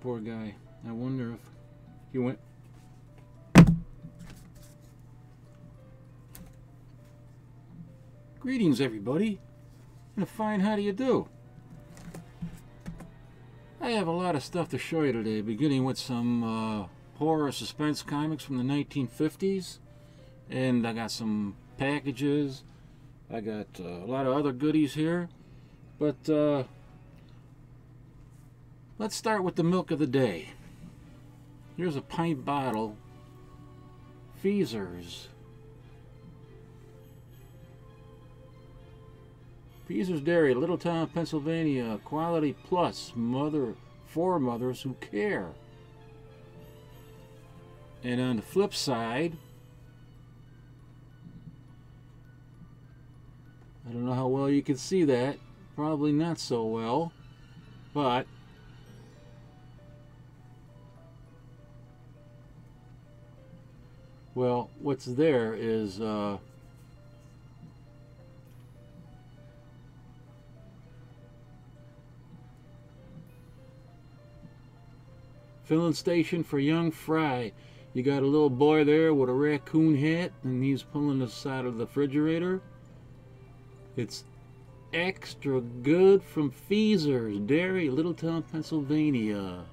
Poor guy. I wonder if he went. Greetings, everybody. And fine, how do you do? I have a lot of stuff to show you today, beginning with some horror suspense comics from the 1950s. And I got some packages. I got a lot of other goodies here. But let's start with the milk of the day. Here's a pint bottle. Feezers. Feezers Dairy, Littletown, Pennsylvania. Quality plus. For mothers who care. And on the flip side, I don't know how well you can see that. Probably not so well. But well, what's there is filling station for young Fry. You got a little boy there with a raccoon hat, and he's pulling the side of the refrigerator. It's extra good from Feezers Dairy, Littletown, Pennsylvania.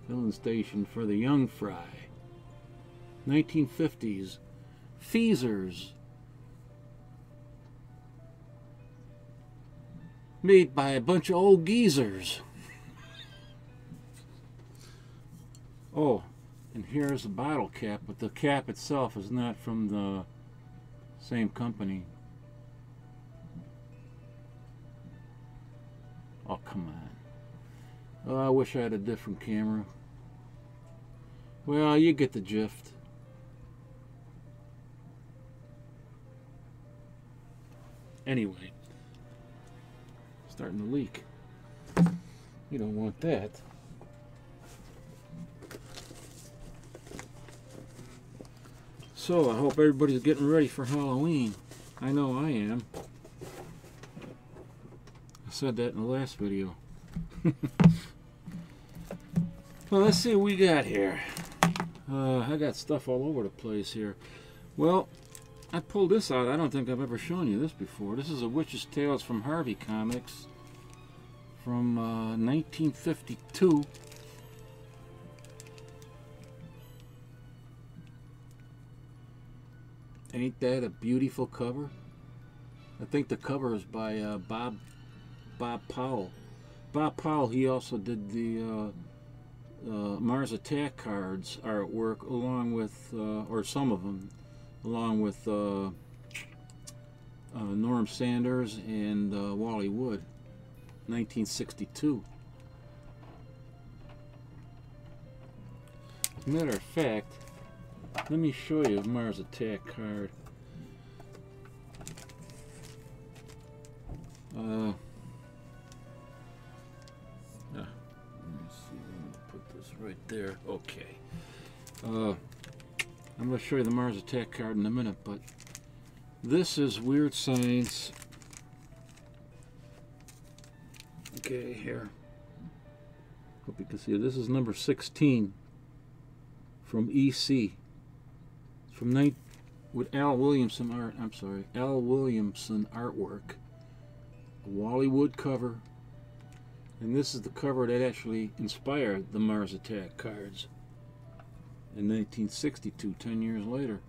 Filling station for the young Fry. 1950s. Feezers. Made by a bunch of old geezers. Oh, and here's a bottle cap, but the cap itself is not from the same company. Oh, come on. Oh, I wish I had a different camera. Well, you get the gist. Anyway. Starting to leak. You don't want that. So, I hope everybody's getting ready for Halloween. I know I am. I said that in the last video. Well, let's see what we got here. I got stuff all over the place here. Well, I pulled this out. I don't think I've ever shown you this before. This is a Witch's Tales from Harvey Comics from 1952. Ain't that a beautiful cover? I think the cover is by Bob Powell. Bob Powell, he also did the Mars Attack cards artwork along with, or some of them, along with Norm Sanders and Wally Wood, 1962. As a matter of fact, let me show you a Mars Attack card. Let me see, I'm going to put this right there. Okay. I'm going to show you the Mars Attack card in a minute, but this is Weird Science. Okay, here. Hope you can see it. This is number 16 from EC. It's from with Al Williamson art. I'm sorry, Al Williamson artwork. A Wally Wood cover. And this is the cover that actually inspired the Mars Attack cards in 1962, 10 years later.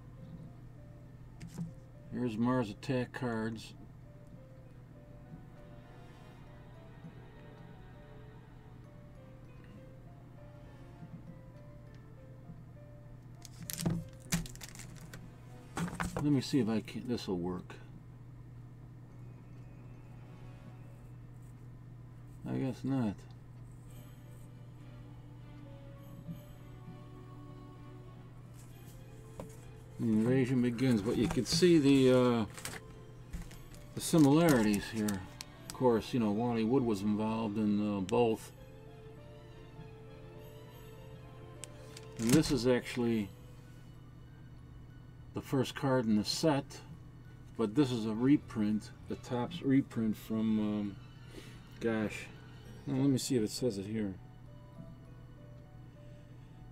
Here's Mars Attack cards. Let me see if I can, this will work. I guess not. The invasion begins, but you can see the similarities here. Of course, you know, Wally Wood was involved in both. And this is actually the first card in the set, but this is a reprint, the Topps reprint from, gosh, Well, let me see if it says it here.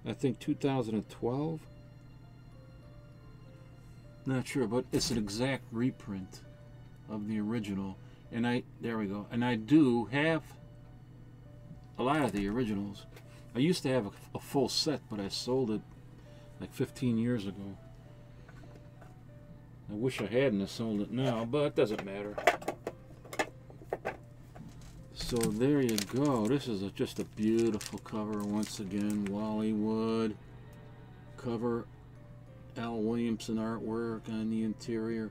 I think 2012. Not sure, but it's an exact reprint of the original. And there we go. And I do have a lot of the originals. I used to have a full set, but I sold it like 15 years ago. I wish I hadn't have sold it now, but it doesn't matter. So there you go. This is just a beautiful cover once again. Wally Wood cover, Al Williamson artwork on the interior.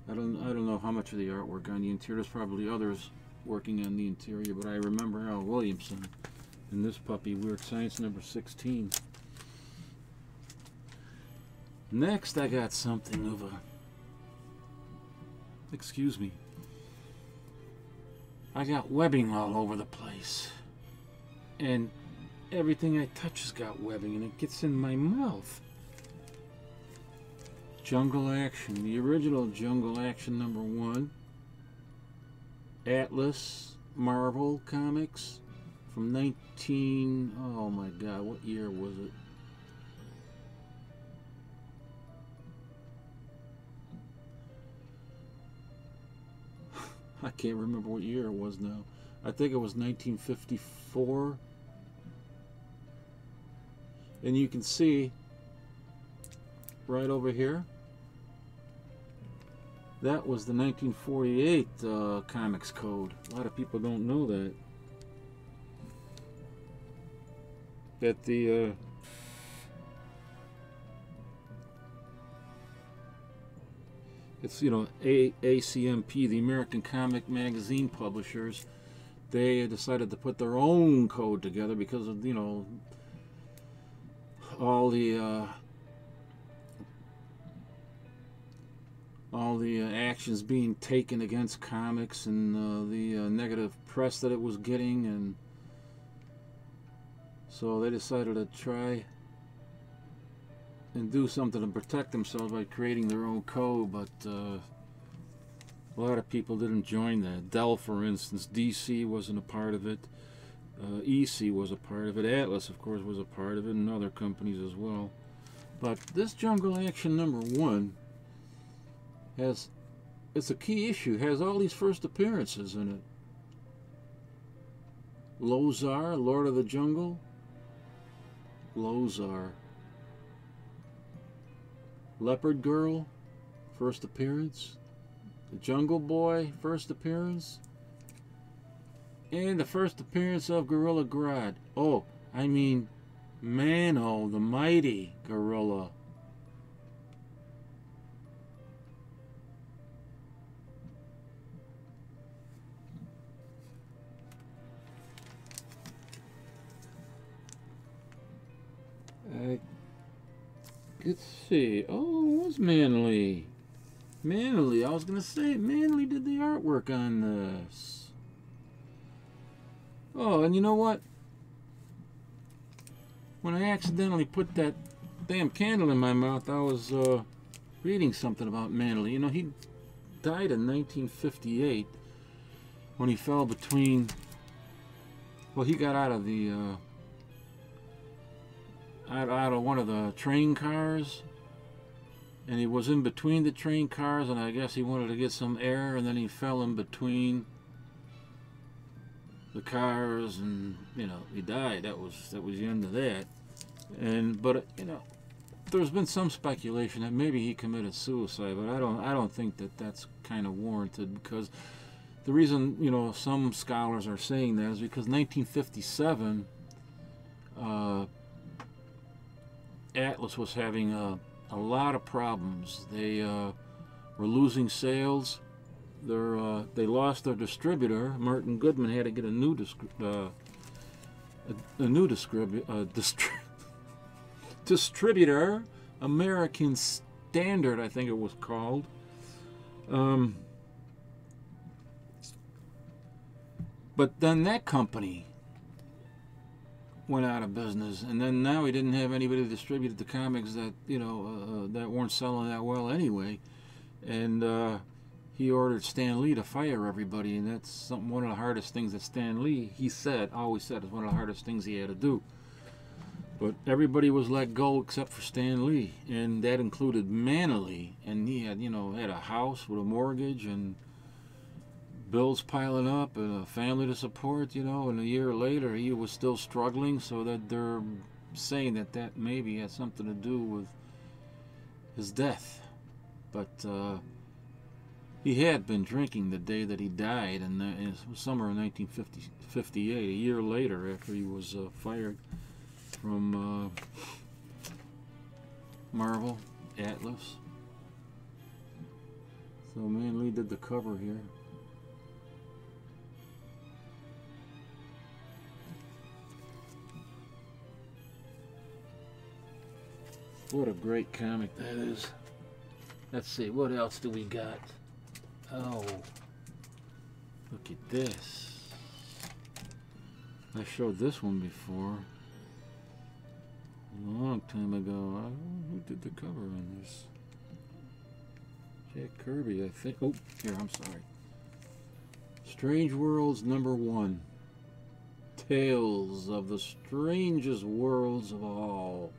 I don't know how much of the artwork on the interior. There's probably others working on the interior, but I remember Al Williamson in this puppy, Weird Science number 16. Next, I got something of a... Excuse me. I got webbing all over the place. And everything I touch has got webbing, and it gets in my mouth. Jungle Action, the original Jungle Action number 1. Atlas Marvel Comics from oh my god, what year was it? I can't remember what year it was now. I think it was 1954. And you can see right over here, that was the 1948 comics code. A lot of people don't know that. That the it's, you know, ACMP, the American Comic Magazine Publishers, they decided to put their own code together because of, you know, all the actions being taken against comics and the negative press that it was getting, and so they decided to try and do something to protect themselves by creating their own code, but a lot of people didn't join that. Dell, for instance, DC wasn't a part of it. EC was a part of it. Atlas, of course, was a part of it, and other companies as well. But this Jungle Action number 1 has, it's a key issue, has all these first appearances in it. Lozar, Lord of the Jungle. Lozar. Leopard Girl, first appearance. The Jungle Boy, first appearance. And the first appearance of Gorilla Grodd. Oh, I mean Mano, the mighty gorilla. Let's see. Oh, it was Manly. Manly, I was going to say, Manly did the artwork on this. Oh, and you know what? When I accidentally put that damn candle in my mouth, I was reading something about Manly. You know, he died in 1958 when he fell between... Well, he got out of the... out of one of the train cars, and he was in between the train cars, and I guess he wanted to get some air, and then he fell in between the cars, and you know, he died. That was the end of that. And but you know, there's been some speculation that maybe he committed suicide, but I don't think that that's kind of warranted, because the reason, you know, some scholars are saying that is because 1957 Atlas was having a lot of problems. They were losing sales. They lost their distributor. Martin Goodman had to get a new distributor. American Standard, I think it was called. But then that company went out of business, and then now he didn't have anybody to distribute the comics that, you know, that weren't selling that well anyway, and he ordered Stan Lee to fire everybody, and that's one of the hardest things that Stan Lee, always said, is one of the hardest things he had to do. But everybody was let go except for Stan Lee, and that included Manley, and he had, had a house with a mortgage and bills piling up and a family to support, and a year later he was still struggling, so that they're saying that maybe had something to do with his death. But he had been drinking the day that he died in the summer of 1958, a year later after he was fired from Marvel, Atlas. So Manley did the cover here. What a great comic that is. Let's see, what else do we got? Oh, look at this. I showed this one before. A long time ago. I don't know who did the cover on this. Jack Kirby, I think. Oh, here, I'm sorry. Strange Worlds #1. Tales of the Strangest Worlds of All.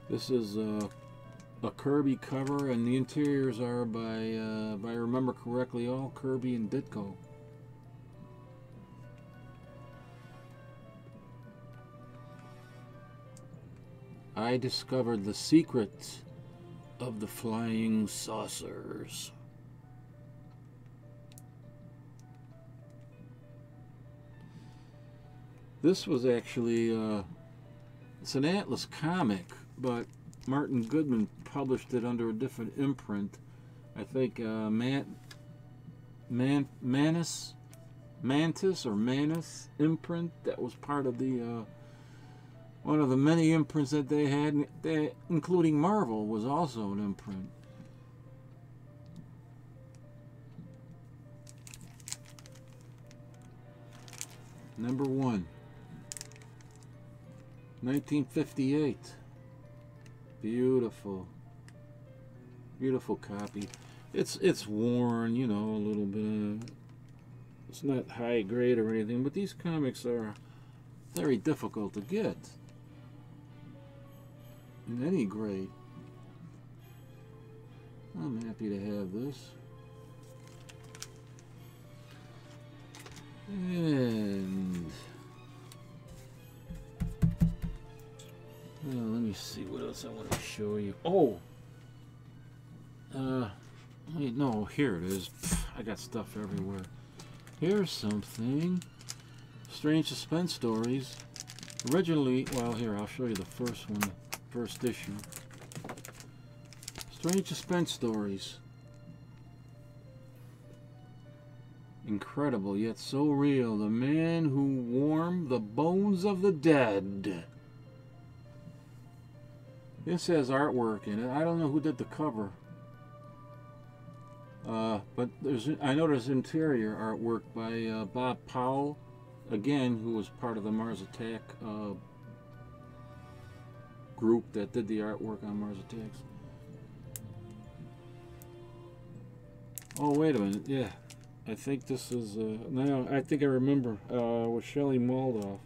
This is a Kirby cover, and the interiors are by, if I remember correctly, all Kirby and Ditko. I discovered the secret of the flying saucers. This was actually, it's an Atlas comic, but Martin Goodman published it under a different imprint. I think Mantis imprint. That was part of the one of the many imprints that they had, including Marvel was also an imprint. #1, 1958. Beautiful, beautiful copy. It's worn, a little bit. It's not high grade or anything, but these comics are very difficult to get in any grade. I'm happy to have this. And let me see what else I want to show you. Oh, wait, no, here it is. I got stuff everywhere. Here's something. Strange Suspense Stories. Originally, well, here, I'll show you the first one, the first issue. Strange Suspense Stories. Incredible, yet so real. The man who warmed the bones of the dead. This has artwork in it. I don't know who did the cover. But I know there's interior artwork by Bob Powell, again, who was part of the Mars Attack group that did the artwork on Mars Attacks. Oh, wait a minute. Yeah. I think this is, now I think I remember, was Shelley Moldoff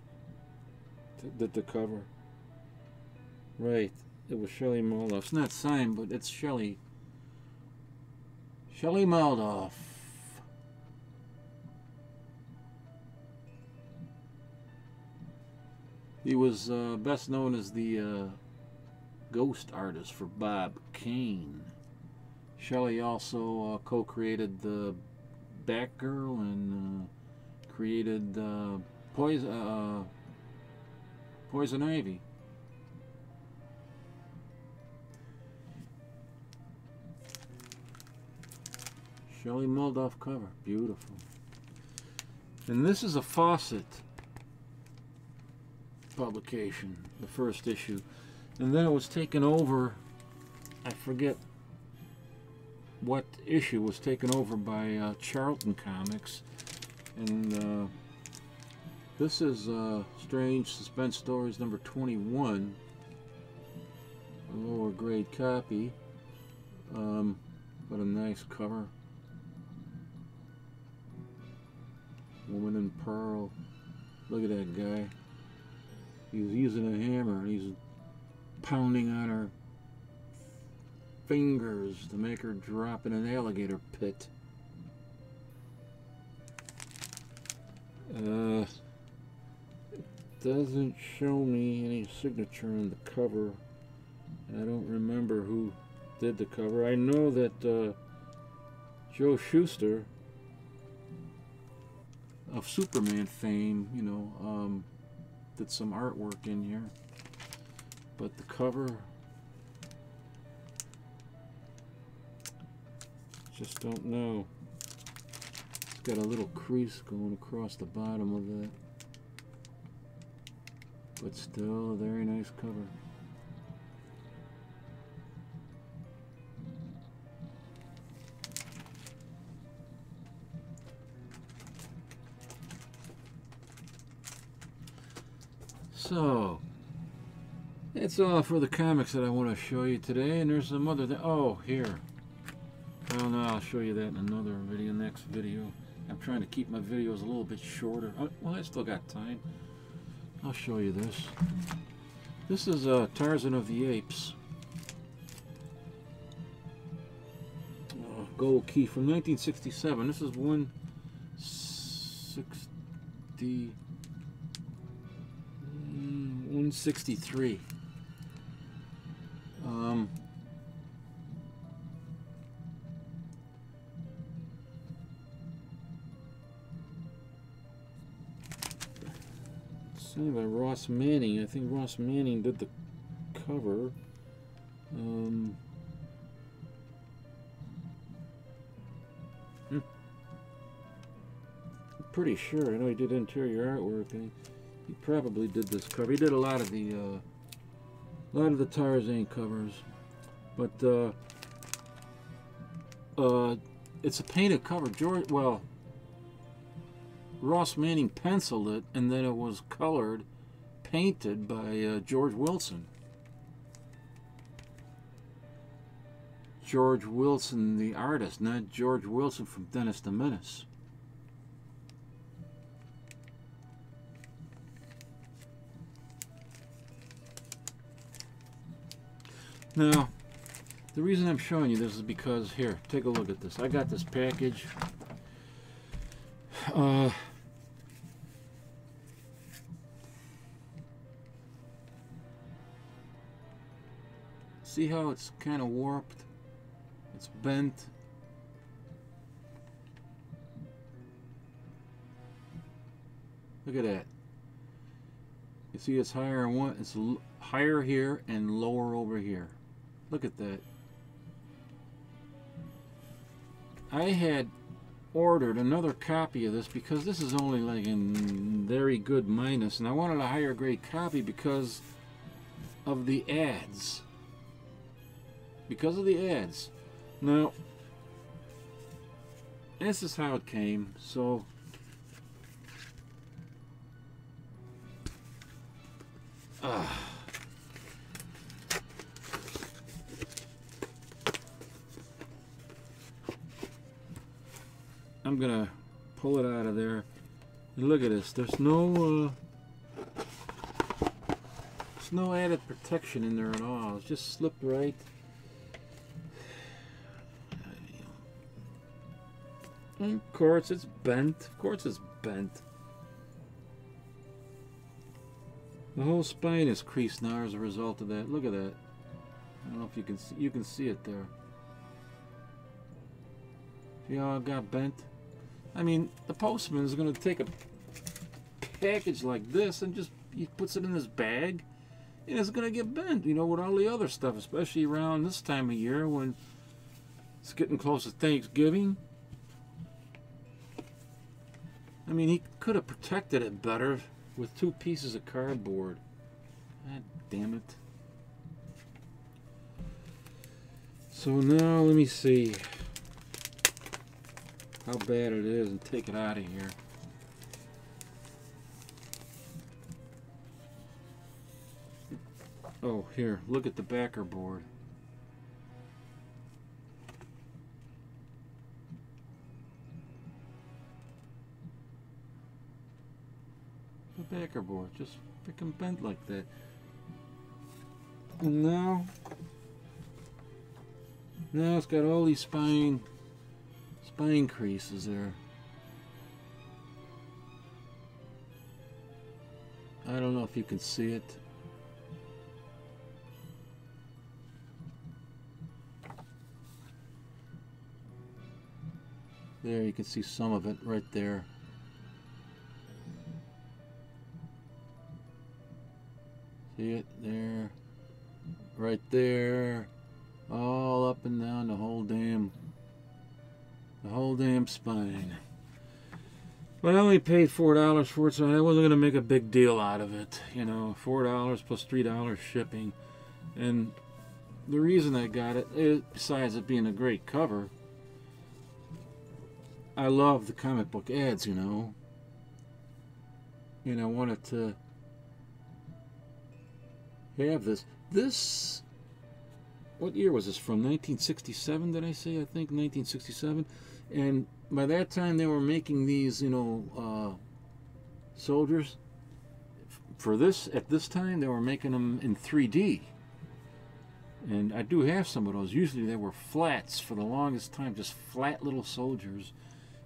did the cover. Right. It was Shelley Moldoff. It's not signed, but it's Shelley Moldoff. He was best known as the ghost artist for Bob Kane. Shelley also co-created the Batgirl and created Poison Ivy. Shelley Moldoff cover, beautiful. And this is a Fawcett publication, the first issue, and then it was taken over. I forget what issue was taken over by Charlton Comics, and this is Strange Suspense Stories #21, a lower grade copy. What a nice cover. Woman in Pearl. Look at that guy. He's using a hammer and he's pounding on her fingers to make her drop in an alligator pit. It doesn't show me any signature on the cover. I don't remember who did the cover. I know that Joe Shuster of Superman fame, you know, did some artwork in here. But the cover, just don't know. It's got a little crease going across the bottom of that. But still a very nice cover. So, that's all for the comics that I want to show you today, and there's some other oh, here. Well, no, I'll show you that in another video, next video. I'm trying to keep my videos a little bit shorter. Well, I still got time. I'll show you this. This is Tarzan of the Apes. Gold key from 1967. This is 163. Signed by Ross Manning. I think Ross Manning did the cover. I'm pretty sure. I know he did interior artwork. He probably did this cover. He did a lot of the Tarzan covers, but it's a painted cover. Ross Manning penciled it, and then it was colored, painted by George Wilson. George Wilson, the artist, not George Wilson from Dennis the Menace. Now, the reason I'm showing you this is because, here, take a look at this. I got this package. See how it's kind of warped? It's bent. Look at that. You see it's higher in one, it's higher here and lower over here. Look at that. I had ordered another copy of this because this is only like in very good minus, and I wanted a higher grade copy because of the ads. Because of the ads. Now, this is how it came. So, I'm gonna pull it out of there. And look at this. There's no added protection in there at all. It's just slipped right. And of course it's bent. Of course it's bent. The whole spine is creased now as a result of that. Look at that. I don't know if you can see. You can see it there. See how it got bent? I mean, the postman is going to take a package like this and just he puts it in his bag, and it's going to get bent. You know, with all the other stuff, especially around this time of year when it's getting close to Thanksgiving. I mean, he could have protected it better with 2 pieces of cardboard. God damn it. So now let me see how bad it is and take it out of here. Oh, here, look at the backer board. backer board, just freaking bent like that. And now it's got all these spine creases there. I don't know if you can see it. There, you can see some of it right there. See it there, right there, all up and down the whole damn spine. But I only paid $4 for it, so I wasn't gonna make a big deal out of it. You know, $4 plus $3 shipping. And the reason I got it, besides it being a great cover, I love the comic book ads, you know. And I wanted to have this. This, what year was this from? 1967, did I say? I think 1967. And by that time they were making these, you know, soldiers. For this, at this time, they were making them in 3D. And I do have some of those. Usually they were flats for the longest time, just flat little soldiers.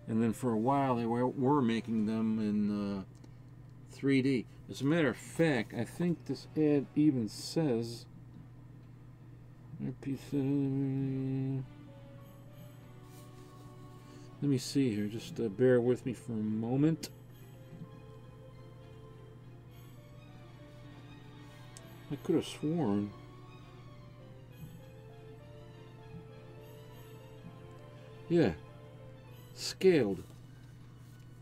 And then for a while they were making them in 3D. As a matter of fact, I think this ad even says, let me see here, just bear with me for a moment. I could have sworn yeah, scaled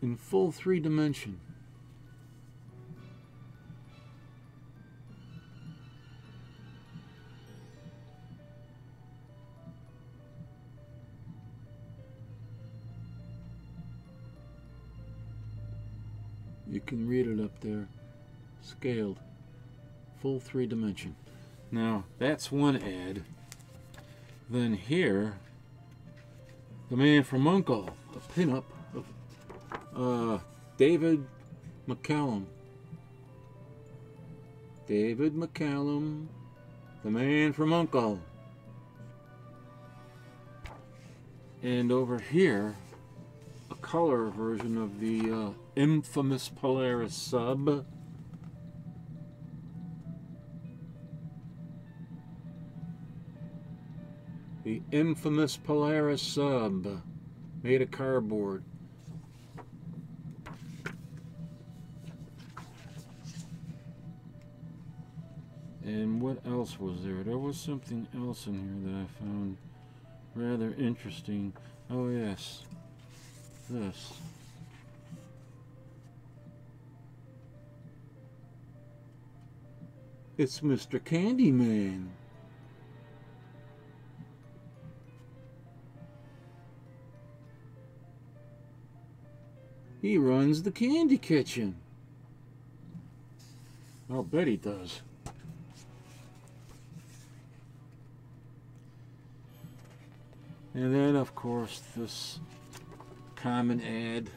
in full 3-dimension. You can read it up there. Scaled. Full 3-dimension. Now, that's one ad. Then here, the man from Uncle, a pinup of David McCallum. David McCallum, the man from Uncle. And over here, a color version of the infamous Polaris sub. The infamous Polaris sub, made of cardboard. And what else was there? There was something else in here that I found rather interesting. Oh yes, this. It's Mr. Candyman. He runs the candy kitchen. I'll bet he does. And then, of course, this common ad.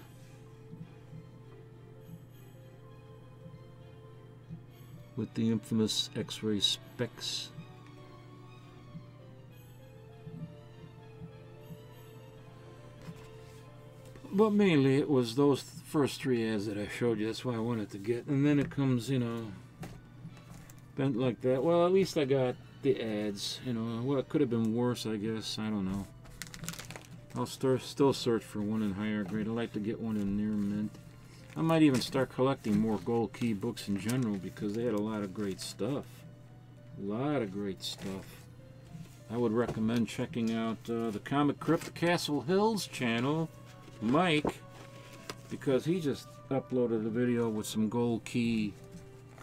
With the infamous X-ray specs. But mainly it was those first 3 ads that I showed you. That's why I wanted to get. And then it comes, you know, bent like that. Well, at least I got the ads. You know, well, it could have been worse, I guess. I don't know. I'll still search for one in higher grade. I'd like to get one in near mint. I might even start collecting more gold key books in general because they had a lot of great stuff. A lot of great stuff. I would recommend checking out the Comic Crypt Castle Hills channel. Mike, because he just uploaded a video with some gold key,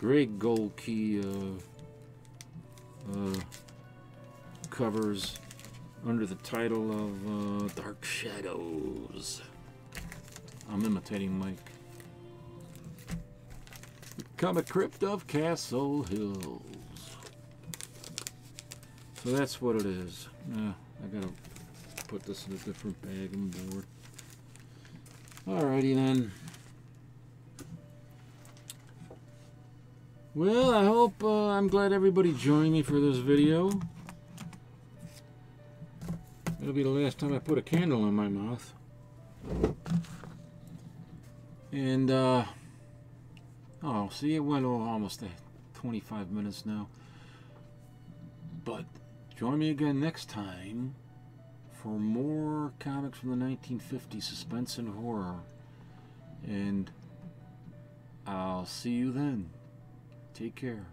great gold key covers under the title of Dark Shadows. I'm imitating Mike. Comic Crypt of Castle Hills. So that's what it is. I gotta put this in a different bag and board. Alrighty then. Well, I hope, I'm glad everybody joined me for this video. It'll be the last time I put a candle in my mouth. And, oh, see, it went almost 25 minutes now. But join me again next time for more comics from the 1950s, suspense and horror. And I'll see you then. Take care.